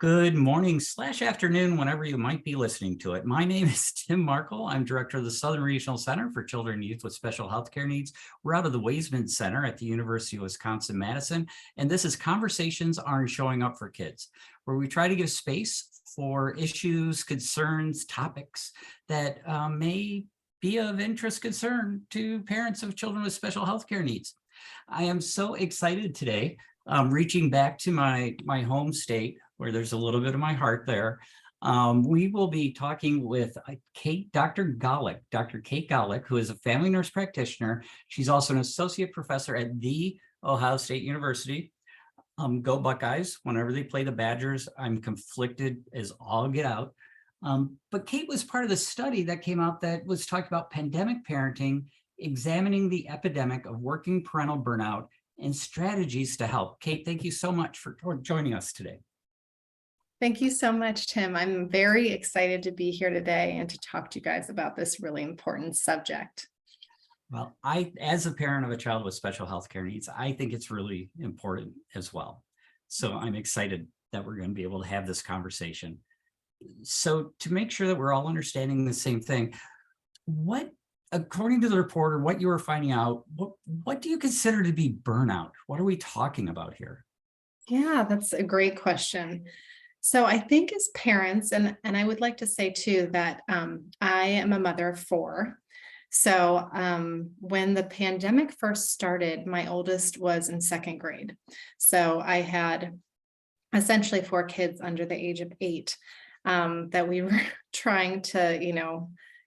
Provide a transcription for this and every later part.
Good morning / afternoon, whenever you might be listening to it. My name is Tim Markle. I'm director of the Southern Regional Center for Children and Youth with Special Healthcare Needs. We're out of the Weisman Center at the University of Wisconsin-Madison, and this is Conversations Aren't Showing Up for Kids, where we try to give space for issues, concerns, topics that may be of interest, concern to parents of children with special healthcare needs. I am so excited today, reaching back to my home state, where there's a little bit of my heart there. We will be talking with Dr. Kate Golick, who is a family nurse practitioner. She's also an associate professor at the Ohio State University. Go Buckeyes. Whenever they play the Badgers, I'm conflicted as all get out. But Kate was part of the study that came out that was talking about pandemic parenting, examining the epidemic of working parental burnout and strategies to help. Kate, thank you so much for joining us today. Thank you so much, Tim. I'm very excited to be here today and to talk to you guys about this really important subject. Well, as a parent of a child with special healthcare needs, I think it's really important as well. So I'm excited that we're going to be able to have this conversation. So to make sure that we're all understanding the same thing, according to the report or what you were finding out, what do you consider to be burnout? What are we talking about here? Yeah, that's a great question. So I think as parents, and I would like to say too that I am a mother of 4. So when the pandemic first started, my oldest was in 2nd grade. So I had essentially 4 kids under the age of 8 that we were trying to,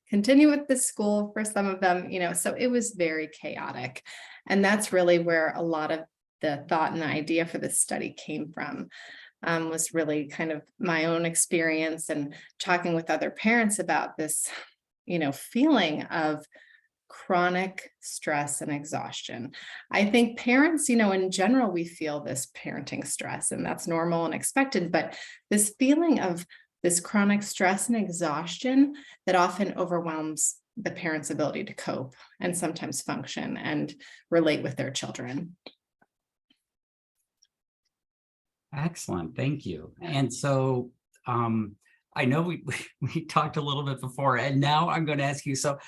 continue with the school for some of them, so it was very chaotic. And that's really where a lot of the thought and the idea for this study came from. Was really kind of my own experience and talking with other parents about this, feeling of chronic stress and exhaustion. I think parents, in general, we feel this parenting stress, and that's normal and expected, but this feeling of this chronic stress and exhaustion that often overwhelms the parent's ability to cope and sometimes function and relate with their children. Excellent, thank you. And so I know we talked a little bit before, and now I'm going to ask you, so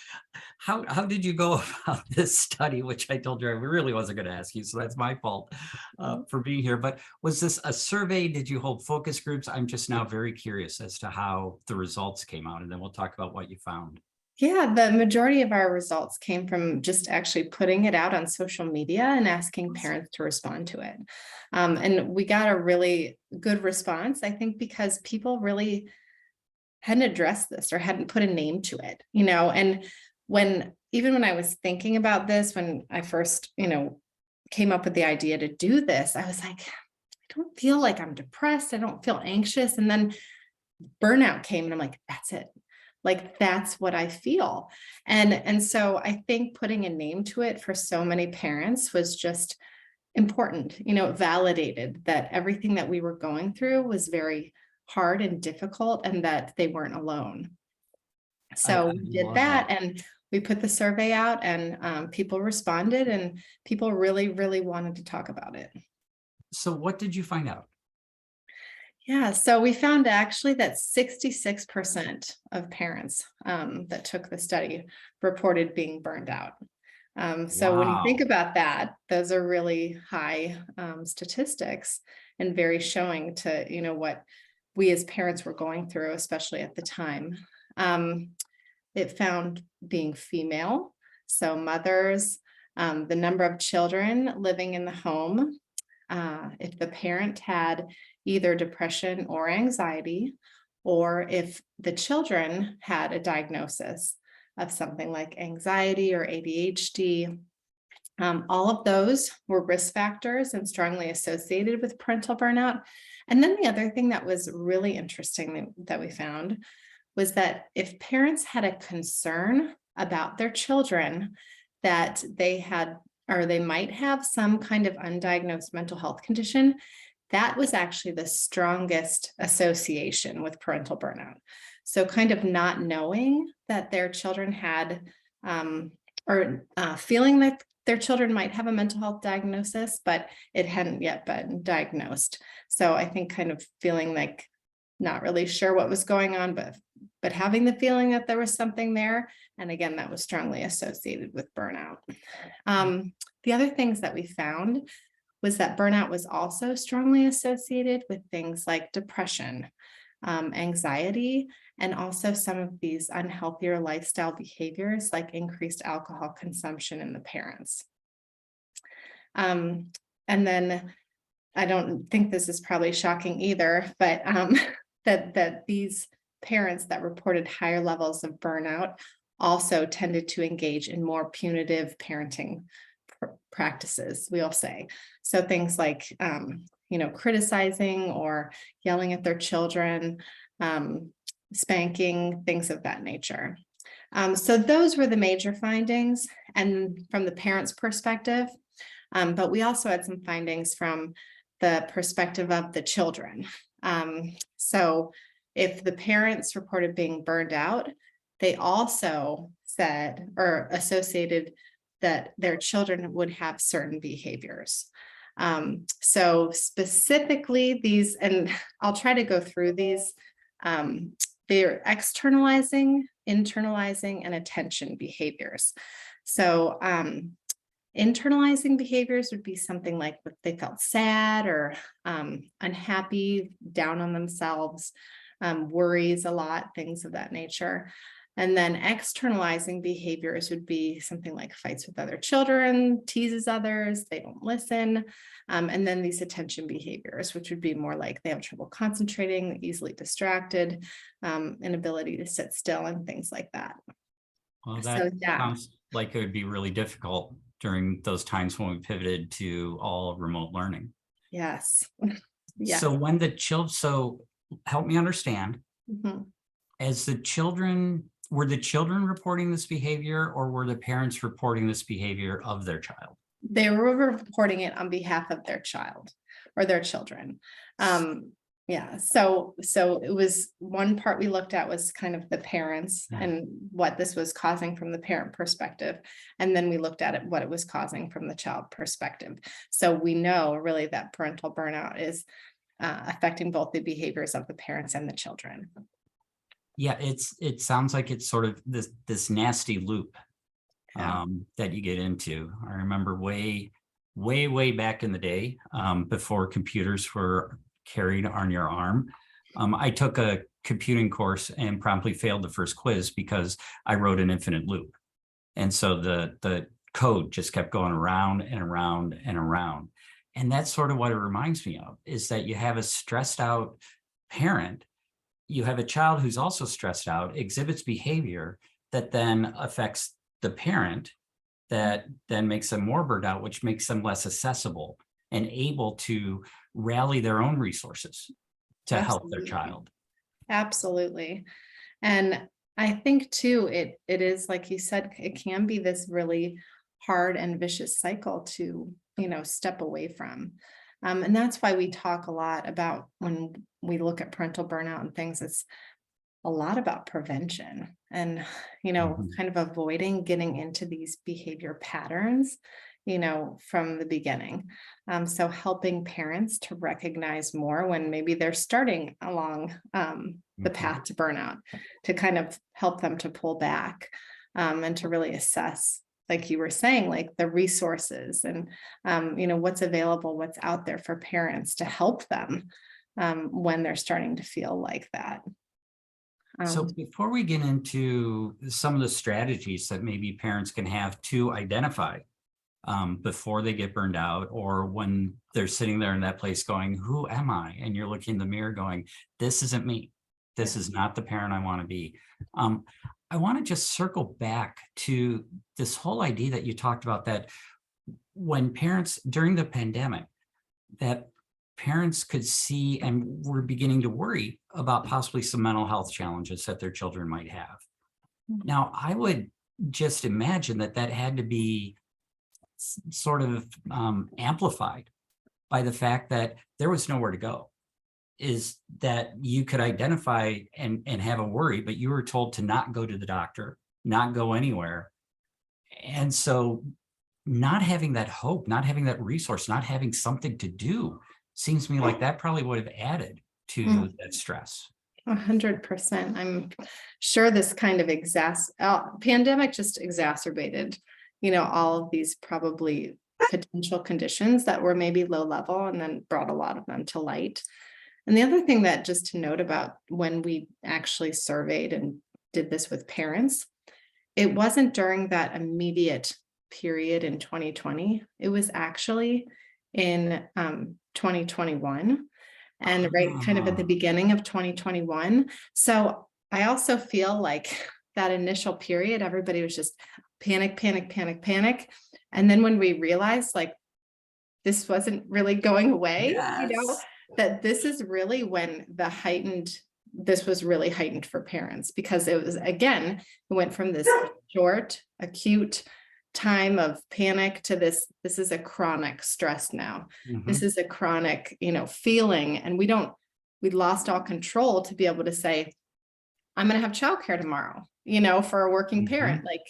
how did you go about this study, which I told you I really wasn't going to ask you, so that's my fault for being here. But was this a survey? Did you hold focus groups? I'm just now very curious as to how the results came out, and then we'll talk about what you found. Yeah, the majority of our results came from just actually putting it out on social media and asking parents to respond to it. And we got a really good response, I think, because people really hadn't addressed this or hadn't put a name to it, and even when I was thinking about this, when I first, came up with the idea to do this, I was like, I don't feel like I'm depressed. I don't feel anxious. And then burnout came and I'm like, that's it. Like, that's what I feel. And so I think putting a name to it for so many parents was just important. It validated that everything that we were going through was very hard and difficult and that they weren't alone. So we did that and we put the survey out and people responded and people really, really wanted to talk about it. So what did you find out? Yeah, so we found actually that 66% of parents that took the study reported being burned out. So when you think about that, those are really high statistics and very showing to, what we as parents were going through, especially at the time. It found being female, so mothers, the number of children living in the home, if the parent had either depression or anxiety, or if the children had a diagnosis of something like anxiety or ADHD. All of those were risk factors and strongly associated with parental burnout. And then the other thing that was really interesting that we found was that if parents had a concern about their children that they had or they might have some kind of undiagnosed mental health condition, that was actually the strongest association with parental burnout. So kind of not knowing that their children had, feeling that their children might have a mental health diagnosis, but it hadn't yet been diagnosed. So I think kind of feeling like not really sure what was going on, but having the feeling that there was something there. And again, that was strongly associated with burnout. The other things that we found was that burnout was also strongly associated with things like depression, anxiety, and also some of these unhealthier lifestyle behaviors like increased alcohol consumption in the parents. And then I don't think this is probably shocking either, but that these parents that reported higher levels of burnout also tended to engage in more punitive parenting practices, we'll say. So things like, criticizing or yelling at their children, spanking, things of that nature. So those were the major findings, and from the parents' perspective, but we also had some findings from the perspective of the children. So if the parents reported being burned out, they also said or associated that their children would have certain behaviors. So specifically these, and I'll try to go through these, they're externalizing, internalizing, and attention behaviors. So internalizing behaviors would be something like if they felt sad or unhappy, down on themselves, worries a lot, things of that nature. And then externalizing behaviors would be something like fights with other children, teases others, they don't listen. And then these attention behaviors, which would be more like they have trouble concentrating, easily distracted, inability to sit still, and things like that. Well, that sounds like it would be really difficult during those times when we pivoted to all remote learning. Yes. Yes. So when the children, so help me understand, as the children, were the children reporting this behavior, or were the parents reporting this behavior of their child? They were reporting it on behalf of their child or their children. Yeah, so it was one part we looked at was kind of the parents and what this was causing from the parent perspective. And then we looked at it, what it was causing from the child perspective. So we know really that parental burnout is affecting both the behaviors of the parents and the children. Yeah, it sounds like it's sort of this nasty loop that you get into. I remember way back in the day, before computers were carried on your arm. I took a computing course and promptly failed the first quiz because I wrote an infinite loop. And so the code just kept going around and around and around. And that's sort of what it reminds me of, is that you have a stressed out parent, you have a child who's also stressed out, exhibits behavior that then affects the parent, that then makes them more burned out, which makes them less accessible and able to rally their own resources to help their child. Absolutely. And I think too, it is, like you said, it can be this really hard and vicious cycle to, step away from. And that's why we talk a lot about when we look at parental burnout and things, it's a lot about prevention and, kind of avoiding getting into these behavior patterns, from the beginning. So helping parents to recognize more when maybe they're starting along the path to burnout, to kind of help them to pull back and to really assess, like you were saying, like the resources and, what's available, what's out there for parents to help them when they're starting to feel like that. So before we get into some of the strategies that maybe parents can have to identify before they get burned out, or when they're sitting there in that place going, who am I? And you're looking in the mirror going, this isn't me. This is not the parent I want to be. I want to just circle back to this whole idea that you talked about, that when parents during the pandemic, that parents could see and were beginning to worry about possibly some mental health challenges that their children might have. Now, I would just imagine that that had to be sort of amplified by the fact that there was nowhere to go, is that you could identify and have a worry, but you were told to not go to the doctor, not go anywhere. And so not having that hope, not having that resource, not having something to do, seems to me like that probably would have added to that stress. 100%. I'm sure this kind of pandemic just exacerbated, all of these probably potential conditions that were maybe low level and then brought a lot of them to light. And the other thing that just to note about when we actually surveyed and did this with parents, it wasn't during that immediate period in 2020. It was actually in 2021 and right kind of at the beginning of 2021. So I also feel like that initial period, everybody was just panic, panic, panic, panic. And then when we realized like this wasn't really going away, Yes. that this is really when this was really heightened for parents, because it was, again, it went from this short, acute time of panic to this is a chronic stress now. This is a chronic, feeling. And we lost all control to be able to say, I'm going to have childcare tomorrow, for a working parent. Like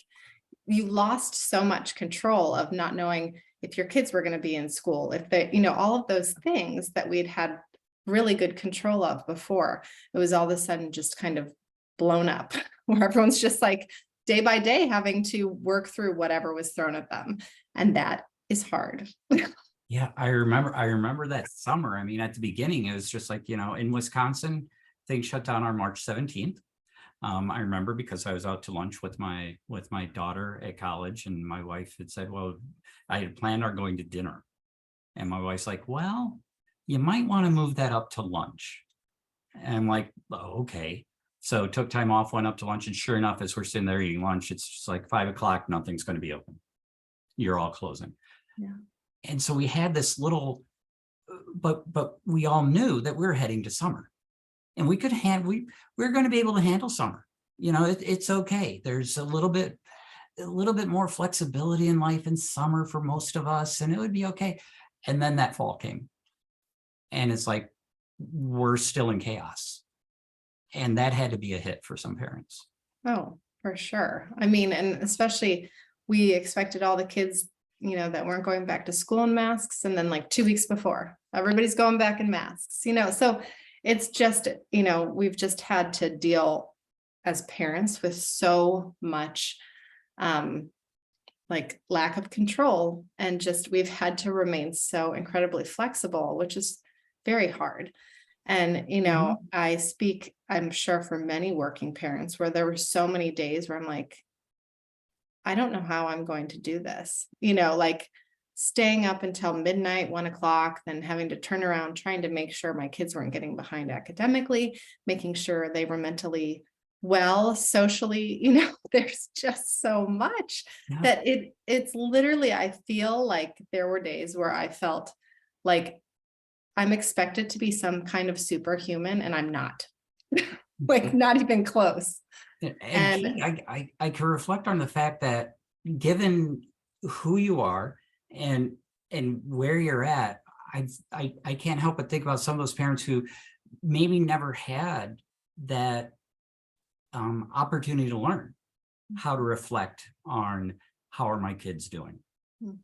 you lost so much control of not knowing if your kids were going to be in school, if they, all of those things that we'd had really good control of before, it was all of a sudden just kind of blown up where everyone's just like day by day having to work through whatever was thrown at them. And that is hard. Yeah, I remember that summer. I mean, at the beginning, it was just like, in Wisconsin, things shut down on March 17th. I remember because I was out to lunch with my daughter at college, and my wife had said, well, I had planned on going to dinner. And my wife's like, well, you might want to move that up to lunch. And I'm like, oh, okay. So took time off, went up to lunch, and sure enough, as we're sitting there eating lunch, it's just like 5 o'clock, nothing's going to be open. You're all closing. Yeah. And so we had this little, but we all knew that we were heading to summer, and we we're going to be able to handle summer. It's okay. There's a little bit more flexibility in life in summer for most of us, and it would be okay. And then that fall came, and it's like, we're still in chaos. And that had to be a hit for some parents. Oh, for sure. I mean, and especially we expected all the kids, that weren't going back to school in masks. And then like 2 weeks before, everybody's going back in masks, so it's just, we've just had to deal as parents with so much like lack of control, and just we've had to remain so incredibly flexible, which is very hard. And, I speak, I'm sure, for many working parents where there were so many days where I'm like, I don't know how I'm going to do this, like staying up until midnight, 1 o'clock, then having to turn around, trying to make sure my kids weren't getting behind academically, making sure they were mentally well, socially, there's just so much that it's literally, I feel like there were days where I felt like I'm expected to be some kind of superhuman, and I'm not. Like not even close. And I can reflect on the fact that given who you are and where you're at, I can't help but think about some of those parents who maybe never had that opportunity to learn how to reflect on how are my kids doing.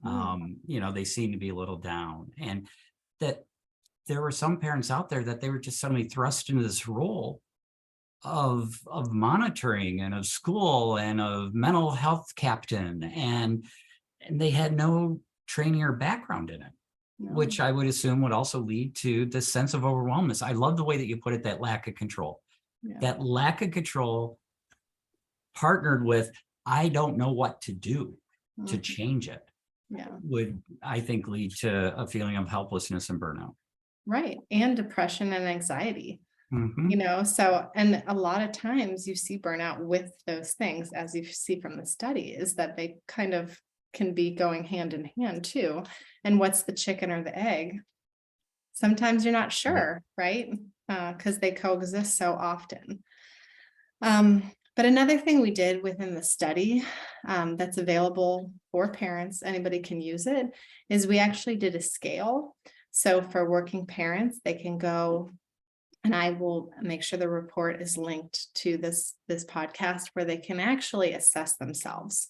They seem to be a little down, and that there were some parents out there that they were just suddenly thrust into this role of monitoring and of school and of mental health captain, and they had no training or background in it, which I would assume would also lead to this sense of overwhelmness. I love the way that you put it, that lack of control. That lack of control partnered with, I don't know what to do to change it, would, I think, lead to a feeling of helplessness and burnout. Right. And depression and anxiety. So, and a lot of times you see burnout with those things, as you see from the study, is that they kind of can be going hand in hand too. And what's the chicken or the egg? Sometimes you're not sure, right? Because they coexist so often. But another thing we did within the study that's available for parents, anybody can use it, is we actually did a scale. So for working parents, they can go, and I will make sure the report is linked to this podcast, where they can actually assess themselves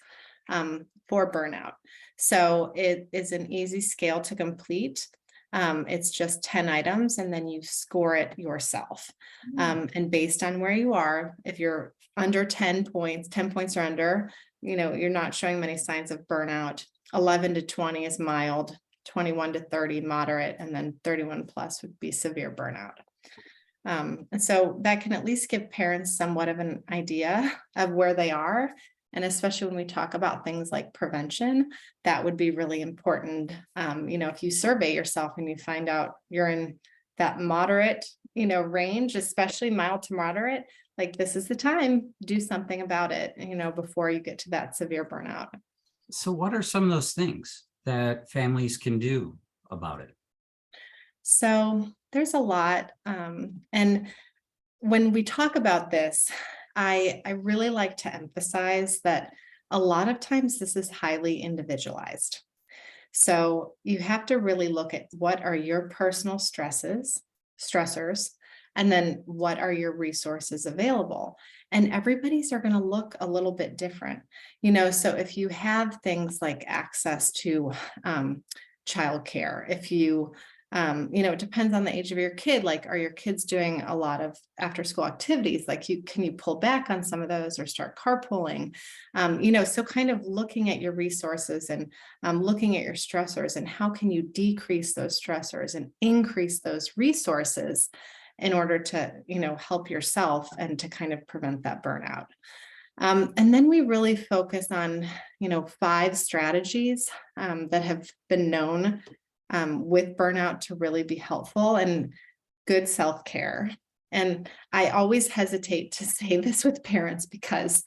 for burnout. So it is an easy scale to complete. It's just 10 items and then you score it yourself. And based on where you are, if you're under 10 points, 10 points or under, you're not showing many signs of burnout. 11 to 20 is mild, 21 to 30 moderate, and then 31 plus would be severe burnout. And so that can at least give parents somewhat of an idea of where they are. And especially when we talk about things like prevention, that would be really important. If you survey yourself and you find out you're in that moderate, range, especially mild to moderate, like this is the time, do something about it, before you get to that severe burnout. So what are some of those things that families can do about it? So there's a lot. And when we talk about this, I really like to emphasize that a lot of times this is highly individualized. So you have to really look at what are your personal stressors, and then what are your resources available. And everybody's are going to look a little bit different. So if you have things like access to childcare, if you it depends on the age of your kid. Like, are your kids doing a lot of after school activities? Like, can you pull back on some of those or start carpooling? So kind of looking at your resources and looking at your stressors and how can you decrease those stressors and increase those resources in order to, help yourself and to kind of prevent that burnout. And then we really focus on, 5 strategies that have been known with burnout to really be helpful, and good self-care. And I always hesitate to say this with parents because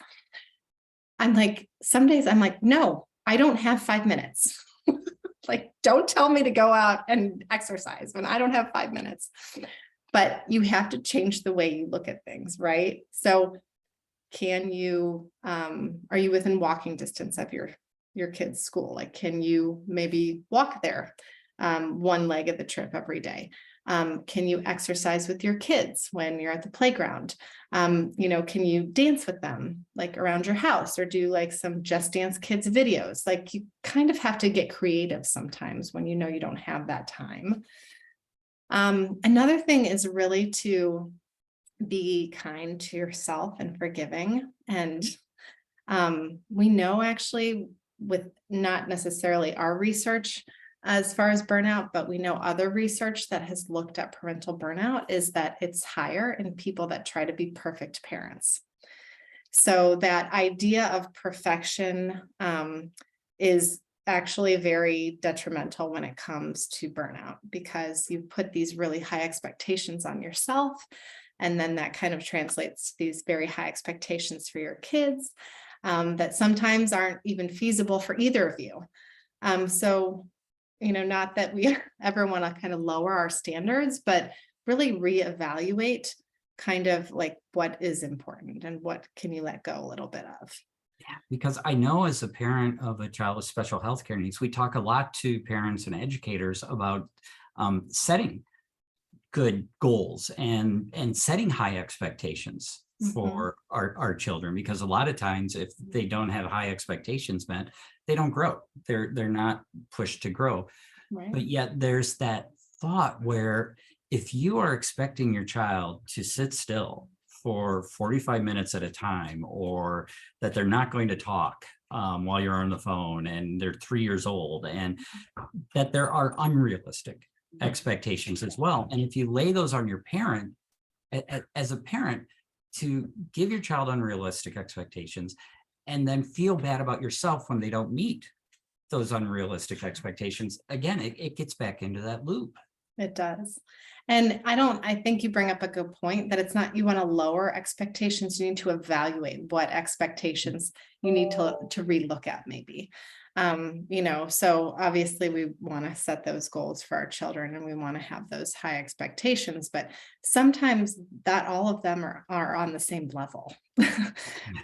I'm like, some days I'm like, no, I don't have 5 minutes. Like, don't tell me to go out and exercise when I don't have 5 minutes. But you have to change the way you look at things, right? So can you, are you within walking distance of your kid's school? Like, can you maybe walk there? One leg of the trip every day. Can you exercise with your kids when you're at the playground? Can you dance with them like around your house or do like some Just Dance Kids videos? Like, you kind of have to get creative sometimes when you don't have that time. Another thing is really to be kind to yourself and forgiving. And we know actually with not necessarily our research as far as burnout, but we know other research that has looked at parental burnout is that it's higher in people that try to be perfect parents. So that idea of perfection is actually very detrimental when it comes to burnout, because you put these really high expectations on yourself, and then that kind of translates to these very high expectations for your kids that sometimes aren't even feasible for either of you. So not that we ever want to kind of lower our standards, but really reevaluate kind of like what is important and what can you let go a little bit of. Yeah, because I know as a parent of a child with special healthcare needs, we talk a lot to parents and educators about setting good goals and setting high expectations for our children, because a lot of times if they don't have high expectations met, they don't grow. They're not pushed to grow. Right. But yet there's that thought where if you are expecting your child to sit still for 45 minutes at a time, or that they're not going to talk while you're on the phone and they're 3 years old, and that there are unrealistic expectations as well. And if you lay those on your parent, as a parent, to give your child unrealistic expectations and then feel bad about yourself when they don't meet those unrealistic expectations, again, it gets back into that loop. It does. And I think you bring up a good point that it's not, you want to lower expectations. You need to evaluate what expectations you need to relook at maybe. So obviously we want to set those goals for our children and we want to have those high expectations, but sometimes that all of them are on the same level,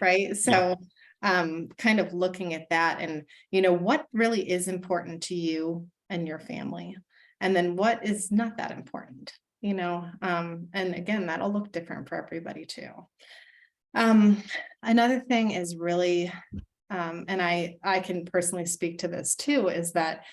right? So kind of looking at that and, what really is important to you and your family. And then what is not that important, and again, that'll look different for everybody too. Another thing is really, and I can personally speak to this too, is that,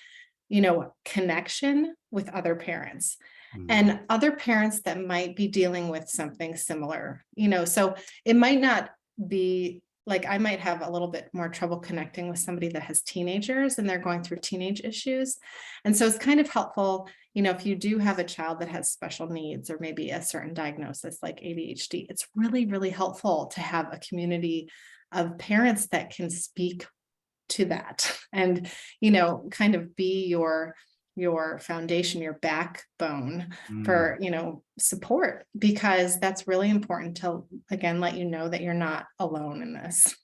connection with other parents Mm, and other parents that might be dealing with something similar, so it might not be like I might have a little bit more trouble connecting with somebody that has teenagers and they're going through teenage issues. And so it's kind of helpful, if you do have a child that has special needs or maybe a certain diagnosis like ADHD, it's really, really helpful to have a community of parents that can speak to that and, kind of be your foundation, your backbone mm. for, support, because that's really important to, again, let you know that you're not alone in this.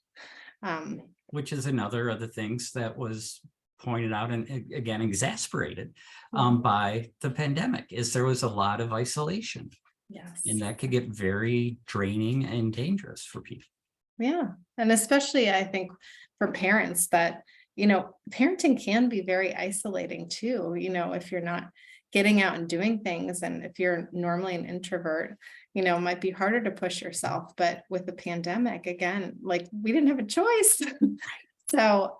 Um, Which is another of the things that was pointed out and again exasperated Mhm. by the pandemic, is there was a lot of isolation, and Yes. that could get very draining and dangerous for people. Yeah. And especially I think for parents that, parenting can be very isolating too, if you're not getting out and doing things. And if you're normally an introvert, it might be harder to push yourself. But with the pandemic, again, like we didn't have a choice. So,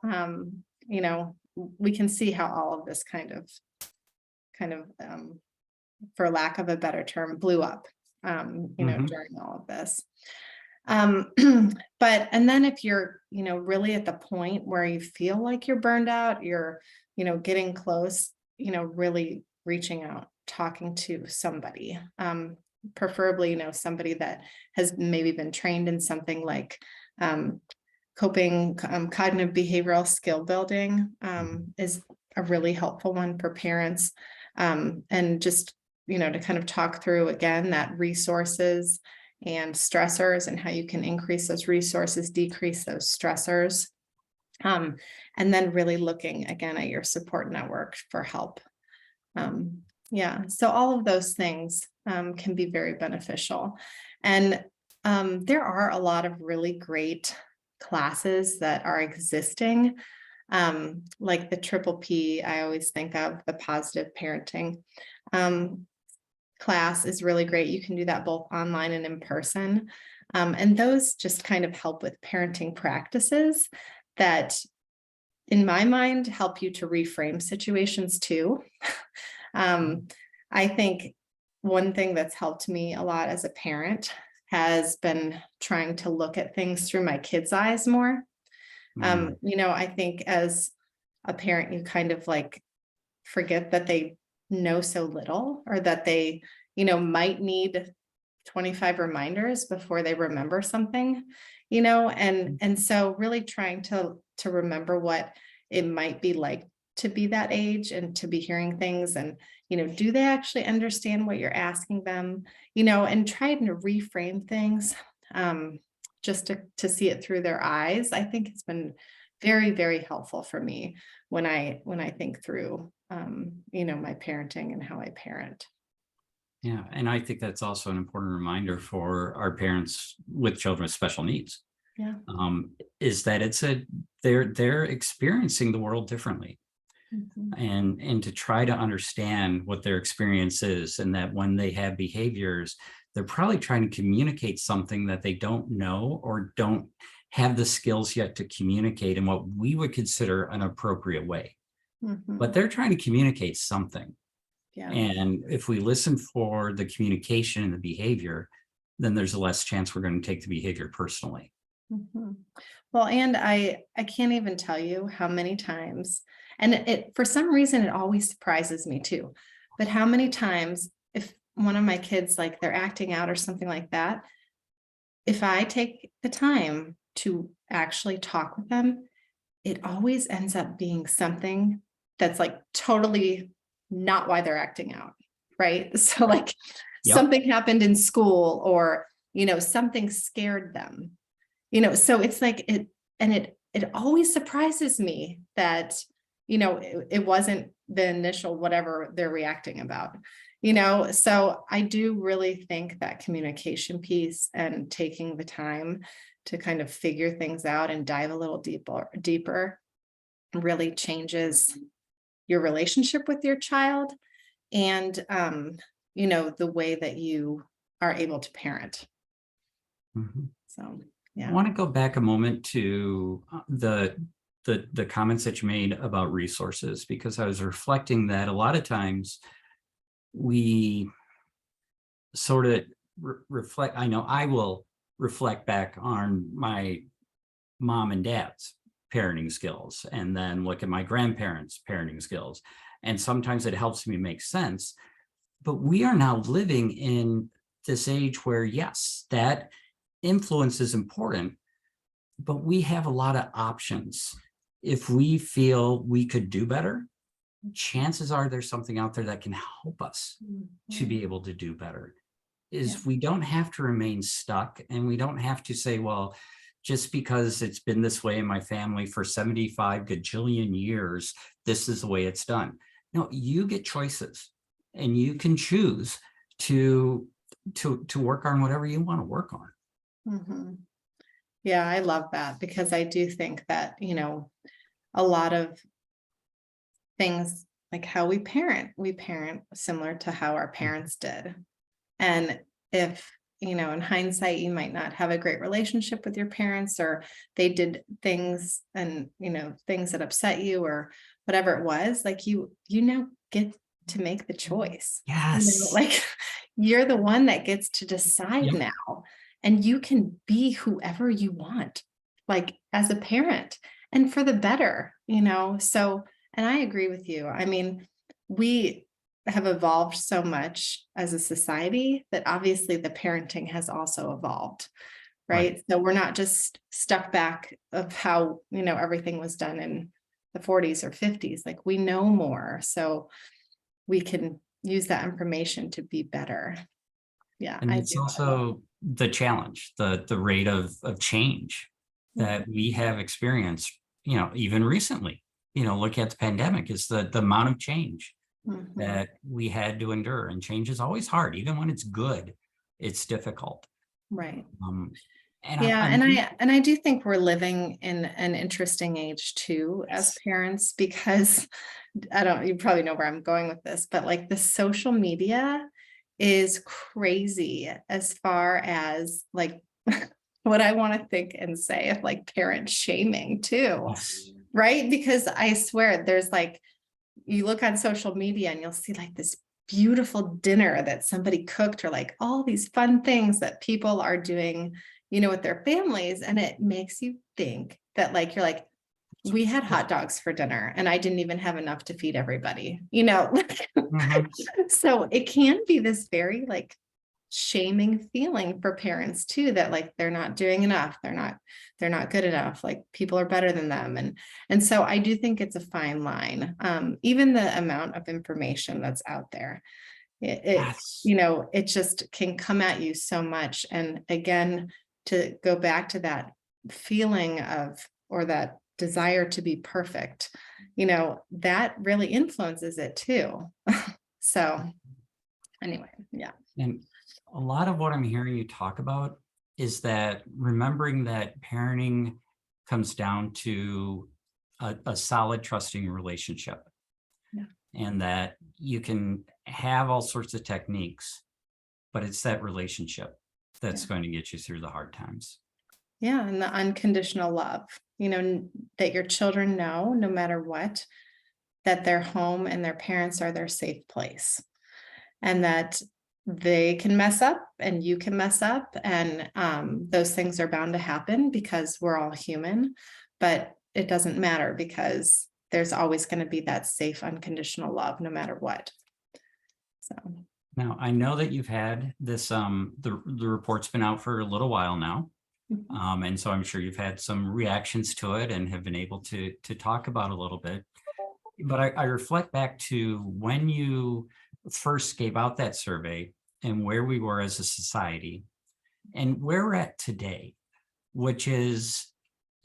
we can see how all of this kind of, for lack of a better term, blew up, Mhm. during all of this. Um, and then if you're, really at the point where you feel like you're burned out, you're, getting close, really reaching out, talking to somebody, preferably, somebody that has maybe been trained in something like, um, cognitive behavioral skill building, Mhm. is a really helpful one for parents. And just, to kind of talk through again that resources and stressors and how you can increase those resources, decrease those stressors. Um, and then really looking again at your support network for help. Um, yeah, so all of those things can be very beneficial. And there are a lot of really great classes that are existing, like the triple P, I always think of the positive parenting. Um, Class is really great. You can do that both online and in person. And those just kind of help with parenting practices that, in my mind, help you to reframe situations too. um, I think one thing that's helped me a lot as a parent has been trying to look at things through my kids' eyes more. Mm. I think as a parent, you kind of like forget that they know so little or that they, might need 25 reminders before they remember something, and so really trying to remember what it might be like to be that age and to be hearing things and, do they actually understand what you're asking them, and trying to reframe things, just to see it through their eyes. I think it's been very, very helpful for me when I think through, my parenting and how I parent. Yeah, and I think that's also an important reminder for our parents with children with special needs, Yeah. um, is that they're experiencing the world differently, Mhm. and to try to understand what their experience is, and that when they have behaviors, they're probably trying to communicate something that they don't know or don't have the skills yet to communicate in what we would consider an appropriate way. But Mhm. they're trying to communicate something. Yeah. And if we listen for the communication and the behavior, then there's a less chance we're going to take the behavior personally. Mhm. Well, and I can't even tell you how many times, and it for some reason it always surprises me too, but how many times if one of my kids like they're acting out or something like that, if I take the time to actually talk with them, it always ends up being something that's like totally not why they're acting out, right? So Right. like Yep. something happened in school or, something scared them. So it's like it always surprises me that, it wasn't the initial whatever they're reacting about. So I do really think that communication piece and taking the time to kind of figure things out and dive a little deeper really changes your relationship with your child and, the way that you are able to parent. Mhm. So I yeah. want to go back a moment to the the comments that you made about resources, because I was reflecting that a lot of times we sort of reflect. I know I will reflect back on my mom and dad's parenting skills and then look at my grandparents' parenting skills. And sometimes it helps me make sense. But we are now living in this age where, yes, that influence is important, but we have a lot of options. If we feel we could do better, chances are there's something out there that can help us to be able to do better. We don't have to remain stuck, and we don't have to say, well, just because it's been this way in my family for 75 gajillion years, this is the way it's done. No, you get choices, and you can choose to work on whatever you want to work on. Mm-hmm. Yeah, I love that, because I do think that, a lot of things, like how we parent similar to how our parents did. And if, in hindsight, you might not have a great relationship with your parents, or they did things and, things that upset you or whatever it was, like you now get to make the choice. Yes. Like you're the one that gets to decide now, and you can be whoever you want, like as a parent, and for the better, so, and I agree with you. I mean, we have evolved so much as a society that obviously the parenting has also evolved, right? So we're not just stuck back of how, everything was done in the 40s or 50s. Like we know more, so we can use that information to be better. Yeah. And it's also the challenge, the rate of change that we have experienced, even recently. Look at the pandemic, is the amount of change that we had to endure. And change is always hard. Even when it's good, it's difficult. Right. And I do think we're living in an interesting age too, as parents, because you probably know where I'm going with this, but like the social media is crazy as far as like what I want to think and say of like parent shaming too. yes. Right? Because I swear there's like, you look on social media and you'll see like this beautiful dinner that somebody cooked, or like all these fun things that people are doing, with their families. And it makes you think that like, you're like, we had hot dogs for dinner and I didn't even have enough to feed everybody, So it can be this very like shaming feeling for parents too, that like they're not doing enough, they're not good enough, like people are better than them. And so I do think it's a fine line. Even the amount of information that's out there, it just can come at you so much. And again, to go back to that feeling of, or that desire to be perfect, that really influences it too. So anyway, yeah. And a lot of what I'm hearing you talk about is that remembering that parenting comes down to a solid, trusting relationship. Yeah. And that you can have all sorts of techniques, but it's that relationship that's going to get you through the hard times. Yeah. And the unconditional love, that your children know, no matter what, that their home and their parents are their safe place, and that they can mess up and you can mess up, and those things are bound to happen because we're all human, but it doesn't matter, because there's always going to be that safe, unconditional love, no matter what. So now I know that you've had this, the report's been out for a little while now. And so I'm sure you've had some reactions to it and have been able to talk about a little bit. But I reflect back to when you first gave out that survey and where we were as a society and where we're at today, which is,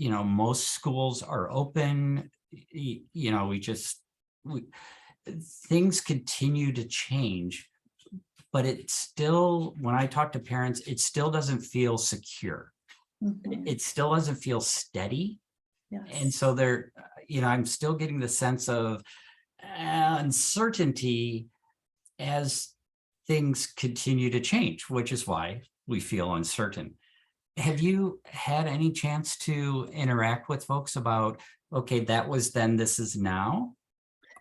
most schools are open. Things continue to change, but it still, when I talk to parents, it still doesn't feel secure. It still doesn't feel steady. Yes. And so I'm still getting the sense of uncertainty as things continue to change, which is why we feel uncertain. Have you had any chance to interact with folks about Okay, that was then, this is now?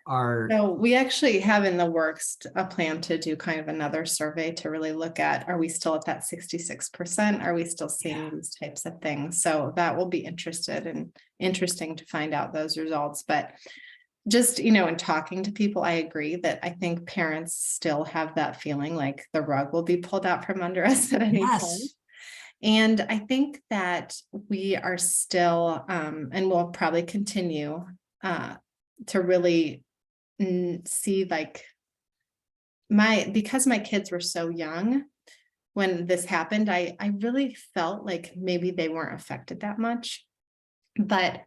Are, So we actually have in the works a plan to do kind of another survey to really look at, are we still at that 66%? Are we still seeing yeah, these types of things? So that will be interesting to find out those results. But just, in talking to people, I agree that I think parents still have that feeling like the rug will be pulled out from under us at any point. yes. And I think that we are still, and will probably continue to really see like because my kids were so young when this happened, I really felt like maybe they weren't affected that much. But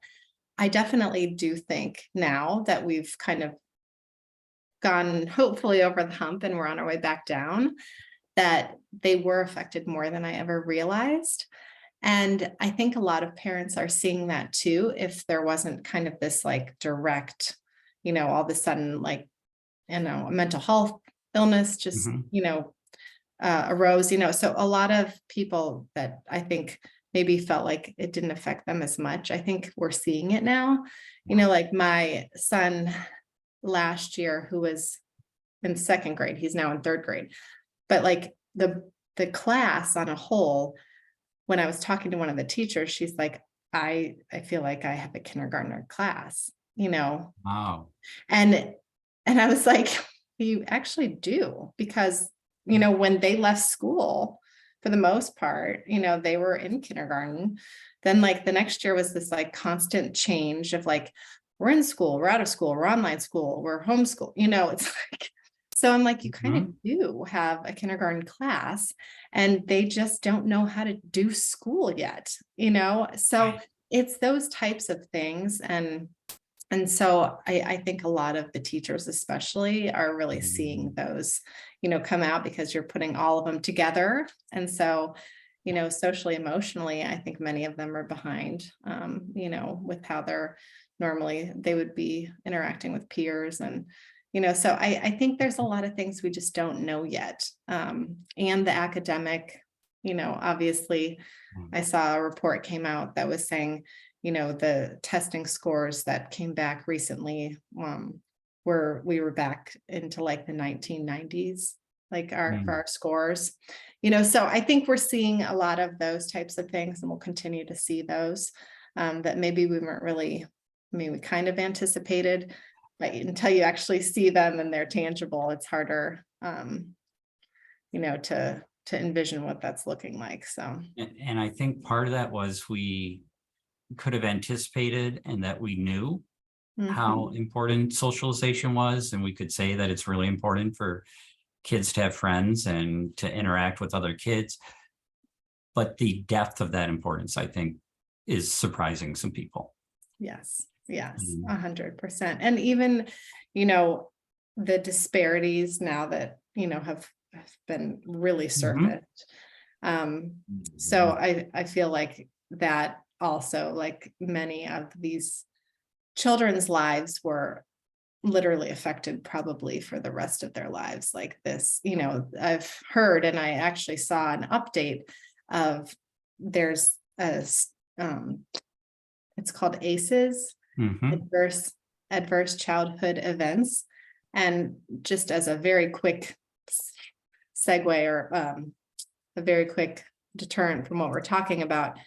I definitely do think now that we've kind of gone hopefully over the hump and we're on our way back down, that they were affected more than I ever realized. And I think a lot of parents are seeing that too, if there wasn't kind of this like direct, all of a sudden, like, a mental health illness just, Mhm. arose, so a lot of people that I think maybe felt like it didn't affect them as much. I think we're seeing it now, like my son last year, who was in second grade, he's now in third grade, but like the class on a whole, when I was talking to one of the teachers, she's like, I feel like I have a kindergartner class, Wow. and I was like, you actually do, because when they left school, for the most part, they were in kindergarten. Then like the next year was this like constant change of like, we're in school, we're out of school, we're online school, we're homeschool, it's like, so I'm like, you kind of Mhm. do have a kindergarten class and they just don't know how to do school yet, so Right. it's those types of things. And so I think a lot of the teachers especially are really seeing Mhm. those, come out, because you're putting all of them together. And so, socially, emotionally, I think many of them are behind, with how they would be interacting with peers. And, so I think there's a lot of things we just don't know yet. And the academic, obviously, Mhm. I saw a report came out that was saying, the testing scores that came back recently, we were back into like the 1990s, like for Mhm. our scores, so I think we're seeing a lot of those types of things, and we'll continue to see those, that maybe we weren't really, we kind of anticipated, but until you actually see them and they're tangible, it's harder, to envision what that's looking like. So, And I think part of that was we could have anticipated and that we knew how mhm, important socialization was. And we could say that it's really important for kids to have friends and to interact with other kids. But the depth of that importance, I think, is surprising some people. yes, Mhm. 100%. And even, you know, the disparities now that, have been really Mhm. surfaced. Um, so I feel like that also, like many of these children's lives were literally affected probably for the rest of their lives like this. I've heard, and I actually saw an update of, there's um, it's called ACEs, Mhm. adverse childhood events. And just as a very quick segue, or a very quick deterrent from what we're talking about,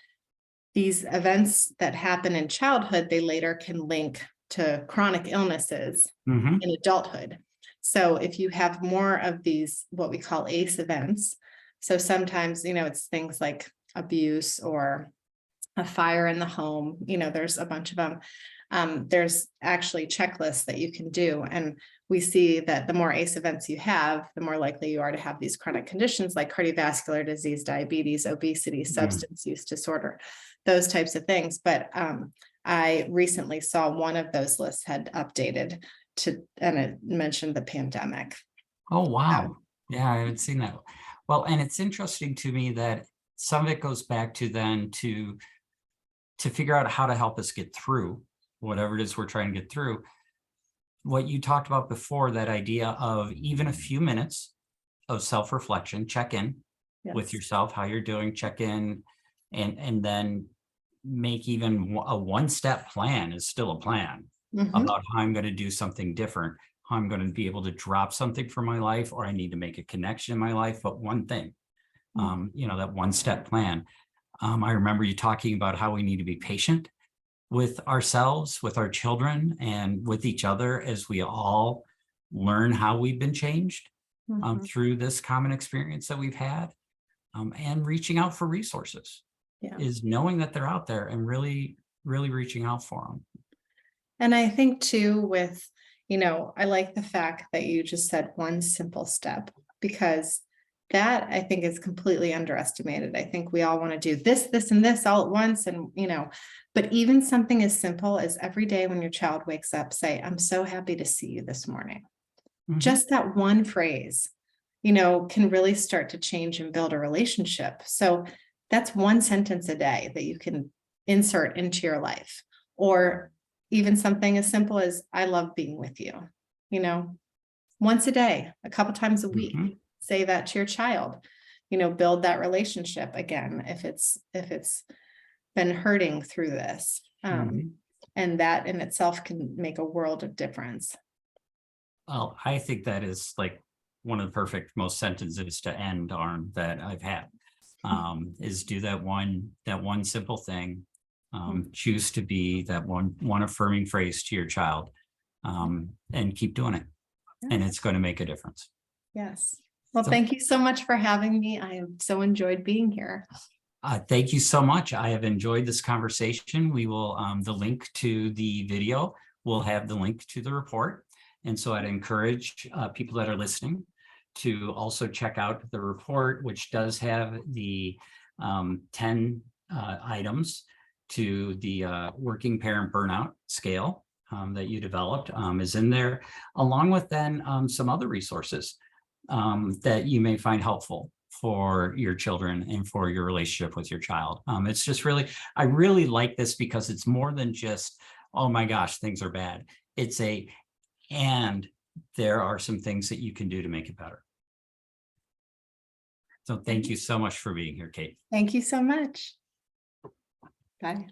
these events that happen in childhood, they later can link to chronic illnesses Mhm. in adulthood. So if you have more of these, what we call ACE events, so sometimes, it's things like abuse or a fire in the home, there's a bunch of them. There's actually checklists that you can do. And we see that the more ACE events you have, the more likely you are to have these chronic conditions like cardiovascular disease, diabetes, obesity, Mm. substance use disorder, those types of things. But I recently saw one of those lists had updated and it mentioned the pandemic. Oh, So, wow. Yeah, I haven't seen that. Well, and it's interesting to me that some of it goes back to then to figure out how to help us get through whatever it is we're trying to get through. What you talked about before, that idea of even a few minutes of self-reflection, check in with yes. yourself, how you're doing, check in, and then make even a one-step plan is still a plan Mhm. about how I'm going to do something different, how I'm going to be able to drop something from my life, or I need to make a connection in my life. But one thing, that one-step plan. I remember you talking about how we need to be patient with ourselves, with our children, and with each other as we all learn how we've been changed Mhm. through this common experience that we've had, and reaching out for resources Yeah. is knowing that they're out there and really, really reaching out for them. And I think too, I like the fact that you just said one simple step, because that I think is completely underestimated. I think we all want to do this, this, and this all at once. But even something as simple as every day when your child wakes up, say, "I'm so happy to see you this morning." Mhm. Just that one phrase, can really start to change and build a relationship. So that's one sentence a day that you can insert into your life. Or even something as simple as, "I love being with you," once a day, a couple times a week. Mhm. Say that to your child, build that relationship again if it's been hurting through this. Mhm. And that in itself can make a world of difference. Well, I think that is like one of the perfect most sentences to end on that I've had. Is do that one simple thing. Choose to be that one affirming phrase to your child, and keep doing it. And Yes. it's going to make a difference. Yes. Well, So thank you so much for having me. I have so enjoyed being here. thank you so much. I have enjoyed this conversation. We will, the link to the video, will have the link to the report. And so I'd encourage people that are listening to also check out the report, which does have the 10 items to the working parent burnout scale that you developed is in there, along with then some other resources that you may find helpful for your children and for your relationship with your child. It's just really, I really like this because it's more than just, oh my gosh, things are bad. It's and there are some things that you can do to make it better. So thank you so much for being here, Kate. Thank you so much. Bye.